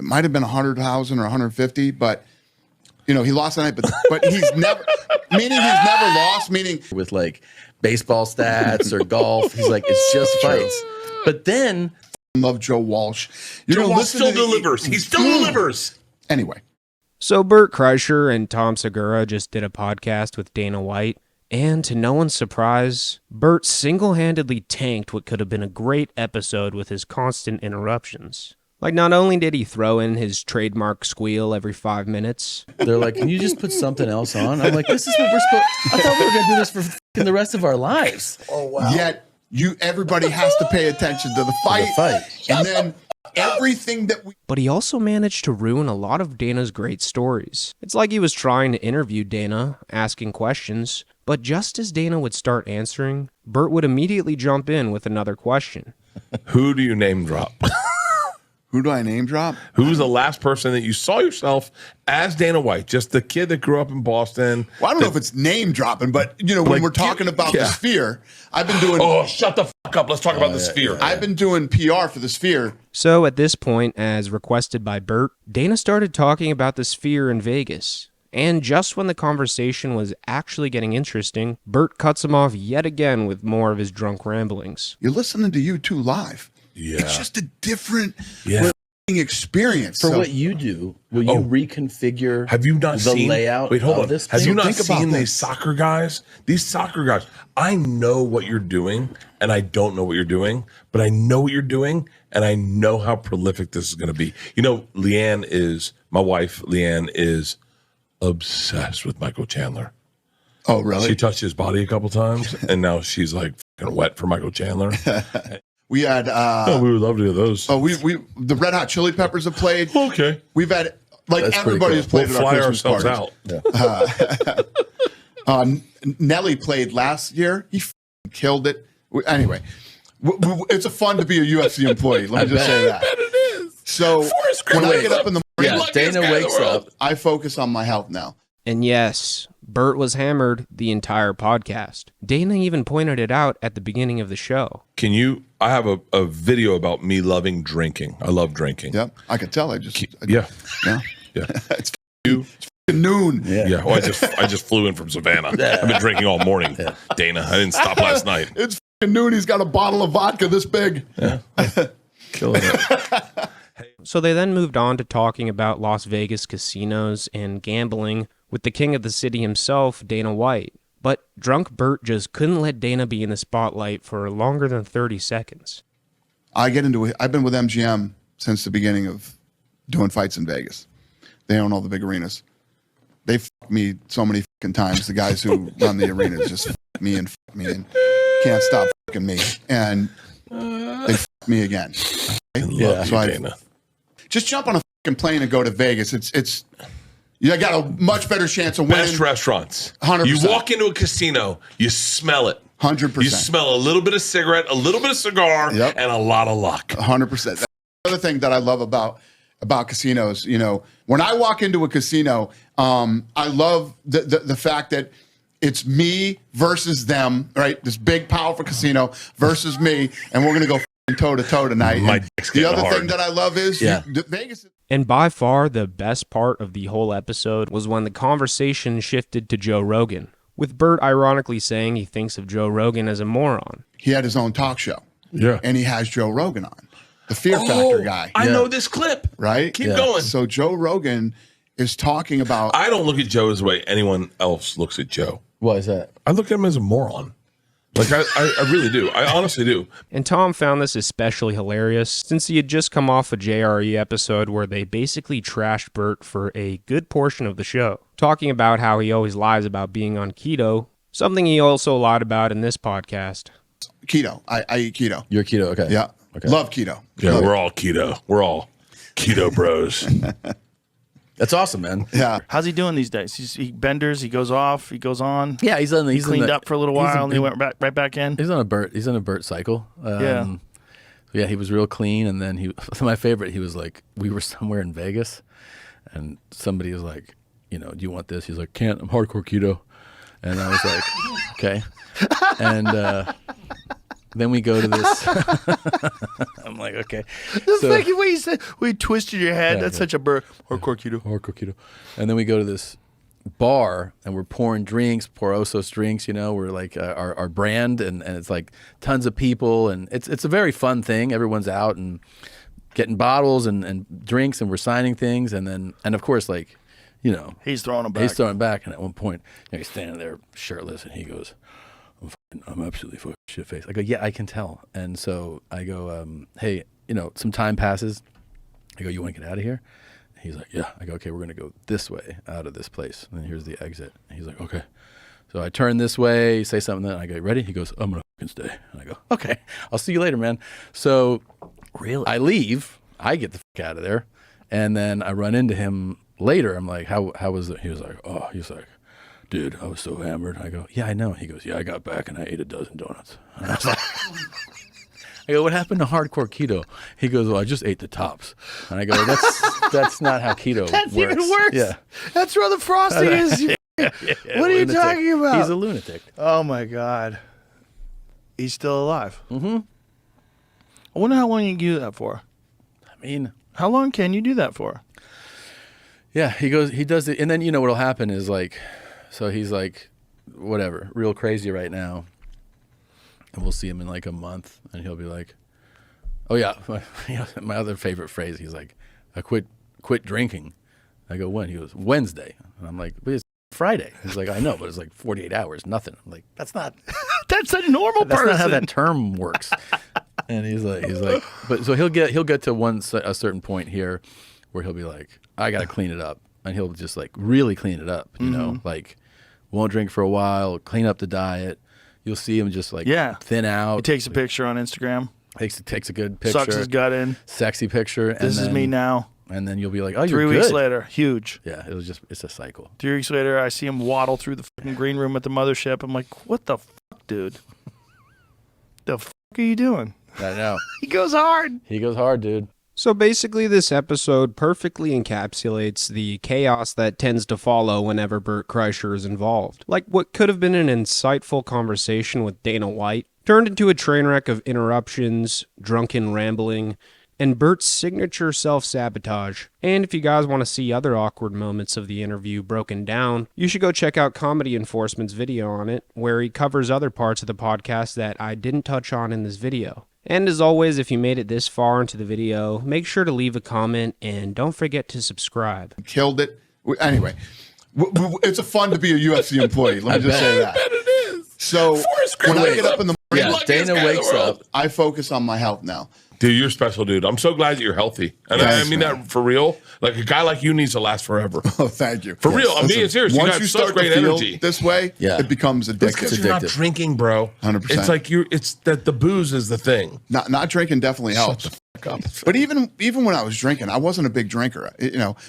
might have been 100,000 or 150, but he lost that night. But he's never, meaning he's never lost. Meaning with like baseball stats or golf, he's like it's just fights. But then love Joe Walsh. Joe Walsh still delivers. He still delivers. Anyway. So Bert Kreischer and Tom Segura just did a podcast with Dana White, and to no one's surprise, Bert single-handedly tanked what could have been a great episode with his constant interruptions. Like, not only did he throw in his trademark squeal every 5 minutes. They're like, can you just put something else on? I'm like, this is what we're supposed I thought we were going to do this for the rest of our lives. Oh, wow. Yet, everybody has to pay attention to the fight. And then everything that we... But he also managed to ruin a lot of Dana's great stories. It's like he was trying to interview Dana, asking questions, but just as Dana would start answering, Bert would immediately jump in with another question. Who do you name drop? Who do I name drop? Who's the last person that you saw yourself as Dana White? Just the kid that grew up in Boston. Well, I don't know if it's name dropping, but when we're talking about the Sphere, I've been doing... Oh, shut the fuck up. Let's talk about the Sphere. I've been doing PR for the Sphere. So at this point, as requested by Bert, Dana started talking about the Sphere in Vegas. And just when the conversation was actually getting interesting, Bert cuts him off yet again with more of his drunk ramblings. You're listening to U2 live. Yeah. It's just a different experience. For what you do, will you reconfigure have you not the seen, layout wait, hold of on. this Have thing? you not Think about seen this. these soccer guys? These soccer guys, I know what you're doing, and I don't know what you're doing, but I know what you're doing, and I know how prolific this is going to be. My wife, Leanne, is obsessed with Michael Chandler. Oh, really? She touched his body a couple times, and now she's like fucking wet for Michael Chandler. We had... we would love to do those. Oh, the Red Hot Chili Peppers have played. Okay. We've had... That's everybody has played we'll at our fly Christmas ourselves parties. out. Nelly played last year. He killed it. Anyway, it's fun to be a UFC employee. Let me just say that. I bet it is. So when I get up in the morning, Dana wakes up. I focus on my health now. And yes, Bert was hammered the entire podcast. Dana even pointed it out at the beginning of the show. I have a video about me loving drinking. I love drinking. Yep, I could tell. Yeah. It's noon. Yeah. Well, I just flew in from Savannah. I've been drinking all morning. Dana, I didn't stop last night. It's noon. He's got a bottle of vodka this big. Yeah. Killing it. So they then moved on to talking about Las Vegas casinos and gambling with the king of the city himself, Dana White. But drunk Bert just couldn't let Dana be in the spotlight for longer than 30 seconds. I've been with MGM since the beginning of doing fights in Vegas. They own all the big arenas. They f***ed me so many f***ing times. The guys who run the arenas just f*** me and can't stop f***ing me. And they f*** me again. Yeah, so Dana. Just jump on a f***ing plane and go to Vegas. You got a much better chance of winning. Best restaurants. 100%. You walk into a casino, you smell it. 100%. You smell a little bit of cigarette, a little bit of cigar, and a lot of luck. 100%. That's the other thing that I love about casinos. When I walk into a casino, I love the fact that it's me versus them, right? This big, powerful casino versus me, and we're going to go toe-to-toe tonight. The other thing that I love is Vegas. And by far, the best part of the whole episode was when the conversation shifted to Joe Rogan, with Bert ironically saying he thinks of Joe Rogan as a moron. He had his own talk show. Yeah. And he has Joe Rogan on, the Fear Factor guy. I know this clip. Right? Keep going. So Joe Rogan is talking about... I don't look at Joe as the way anyone else looks at Joe. Why is that? I look at him as a moron. Like, I really do. I honestly do. And Tom found this especially hilarious since he had just come off a JRE episode where they basically trashed Bert for a good portion of the show, talking about how he always lies about being on keto, something he also lied about in this podcast. Keto. I eat keto. You're keto, okay. Yeah. Okay. Love keto. Yeah, we're all keto. We're all keto bros. That's awesome, man. Yeah. How's he doing these days? He benders, he goes off, he goes on. Yeah, he's cleaned up for a little while and he went right back in. He's on a Bert cycle. Yeah, he was real clean, and then my favorite, he was like, we were somewhere in Vegas, and somebody was like, do you want this? He's like, can't. I'm hardcore keto, and I was like, okay, and then we go to this. I'm like, okay. The fucking way you said, we twisted your head. Yeah, That's yeah. such a hardcore keto. Hardcore keto. And then we go to this bar and we're pouring drinks, Por Osos drinks, you know, we're like our brand and it's like tons of people and it's a very fun thing. Everyone's out and getting bottles and drinks and we're signing things and of course like, you know, He's throwing them back. he's throwing back and at one point you know, he's standing there shirtless and he goes, I'm absolutely fucking shit faced. I go, yeah, I can tell. And so I go, hey, you know, some time passes. I go, you want to get out of here? He's like, yeah. I go, okay, we're going to go this way out of this place. And here's the exit. And he's like, okay. So I turn this way, say something, then I go, ready? He goes, I'm going to fucking stay. And I go, okay, I'll see you later, man. So Really? I leave. I get the fuck out of there. And then I run into him later. I'm like, how was it? He was like, dude, I was so hammered. I go, yeah, I know. He goes, yeah, I got back and I ate a dozen donuts. And I was like, I go, what happened to hardcore keto? He goes, well, I just ate the tops. And I go, that's not how keto That's works. even worse. Yeah. That's where the frosting is. What are you Lunatic. talking about? He's a lunatic. Oh my God. He's still alive. Mm-hmm. I wonder how long you can do that for. I mean, How long can you do that for? yeah, he does it. And then, you know, what'll happen is like, so he's like, whatever, real crazy right now. And we'll see him in like a month and he'll be like, oh yeah, my other favorite phrase, he's like, I quit drinking. I go, when? He goes, Wednesday. And I'm like, but it's Friday. He's like, I know, but it's like 48 hours, nothing. I'm like, that's not That's a normal that's person. not how that term works. And he's like, but so he'll get to a certain point here where he'll be like, I got to clean it up. And he'll just like really clean it up, you know, like won't drink for a while, clean up the diet. You'll see him just like thin out. He takes a picture on Instagram. Takes a good picture. Sucks his gut in. Sexy picture. This is me now. And then you'll be like, oh, you're 3 good. weeks later, huge. Yeah, it's a cycle. 3 weeks later, I see him waddle through the fucking green room at the mothership. I'm like, what the fuck, dude? The fuck are you doing? I know. He goes hard. He goes hard, dude. So basically, this episode perfectly encapsulates the chaos that tends to follow whenever Bert Kreischer is involved. Like what could have been an insightful conversation with Dana White turned into a train wreck of interruptions, drunken rambling, and Bert's signature self-sabotage. And if you guys want to see other awkward moments of the interview broken down, you should go check out Comedy Enforcement's video on it, where he covers other parts of the podcast that I didn't touch on in this video. And as always, if you made it this far into the video, make sure to leave a comment and don't forget to subscribe. Killed it. Anyway, it's a fun to be a UFC employee. Let me just say that. I bet it is. So when I get up in the morning, Yeah, Dana wakes up. I focus on my health now. Dude, you're special, dude. I'm so glad that you're healthy. And Thanks, I mean man. that for real. Like a guy like you needs to last forever. Oh, thank you. For real, I'm being serious. You Once got you such start great to feel energy. this way, Yeah. it becomes It's addictive. because you're not addictive. drinking, bro. 100%. It's like it's that the booze is the thing. Not drinking definitely helps. But even when I was drinking, I wasn't a big drinker. You know,